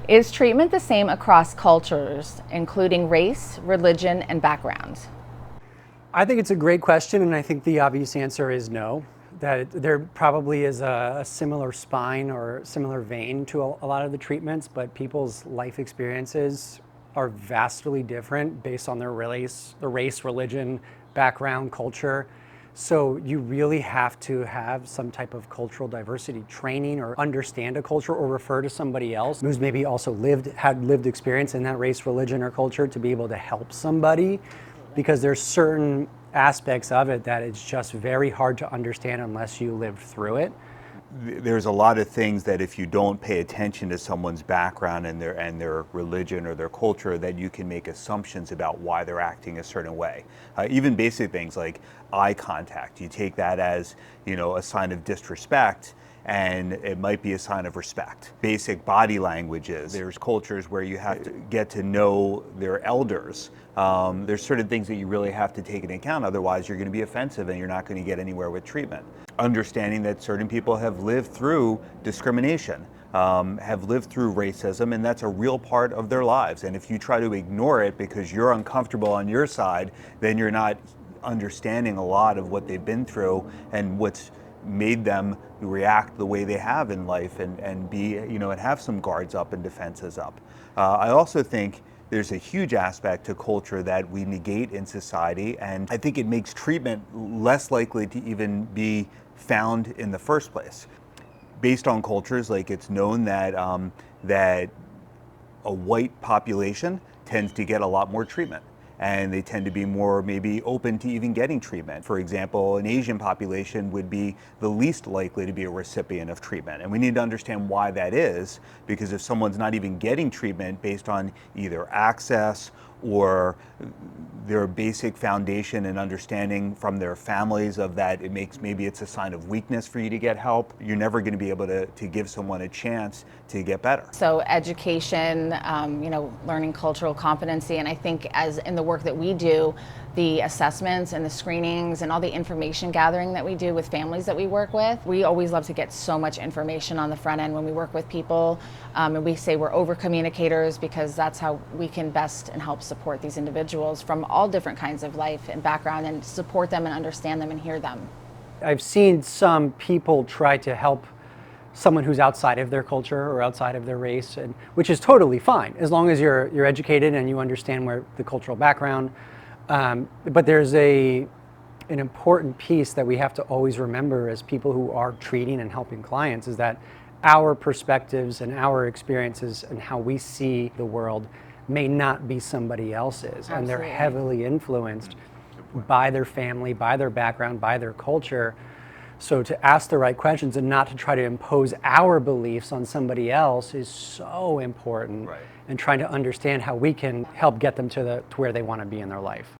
Is treatment the same across cultures, including race, religion, and background? I think it's a great question, and I think the obvious answer is no. That there probably is a similar spine or similar vein to a lot of the treatments, but people's life experiences are vastly different based on their race, religion, background, culture. So you really have to have some type of cultural diversity training or understand a culture or refer to somebody else who's maybe also had lived experience in that race, religion, or culture to be able to help somebody, because there's certain aspects of it that it's just very hard to understand unless you lived through it. There's a lot of things that if you don't pay attention to someone's background and their religion or their culture, that you can make assumptions about why they're acting a certain way. Even basic things like eye contact, you take that as, a sign of disrespect, and it might be a sign of respect. Basic body languages. There's cultures where you have to get to know their elders. There's certain things that you really have to take into account, otherwise you're going to be offensive and you're not going to get anywhere with treatment. Understanding that certain people have lived through discrimination, have lived through racism, and that's a real part of their lives. And if you try to ignore it because you're uncomfortable on your side, then you're not understanding a lot of what they've been through and what's made them react the way they have in life and be, and have some guards up and defenses up. I also think there's a huge aspect to culture that we negate in society, and I think it makes treatment less likely to even be found in the first place. Based on cultures, like it's known that that a white population tends to get a lot more treatment, and they tend to be more maybe open to even getting treatment. For example, an Asian population would be the least likely to be a recipient of treatment. And we need to understand why that is, because if someone's not even getting treatment based on either access or their basic foundation and understanding from their families of that, maybe it's a sign of weakness for you to get help, you're never going to be able to give someone a chance to get better. So education, learning cultural competency, and I think as in the work that we do, the assessments and the screenings and all the information gathering that we do with families that we work with, we always love to get so much information on the front end when we work with people, and we say we're over communicators because that's how we can best and help support these individuals from all different kinds of life and background, and support them and understand them and hear them. I've seen some people try to help someone who's outside of their culture or outside of their race, and which is totally fine as long as you're educated and you understand where the cultural background. But there's an important piece that we have to always remember as people who are treating and helping clients, is that our perspectives and our experiences and how we see the world may not be somebody else's. Absolutely. And they're heavily influenced by their family, by their background, by their culture. So to ask the right questions and not to try to impose our beliefs on somebody else is so important. Right. And trying to understand how we can help get them to where they want to be in their life.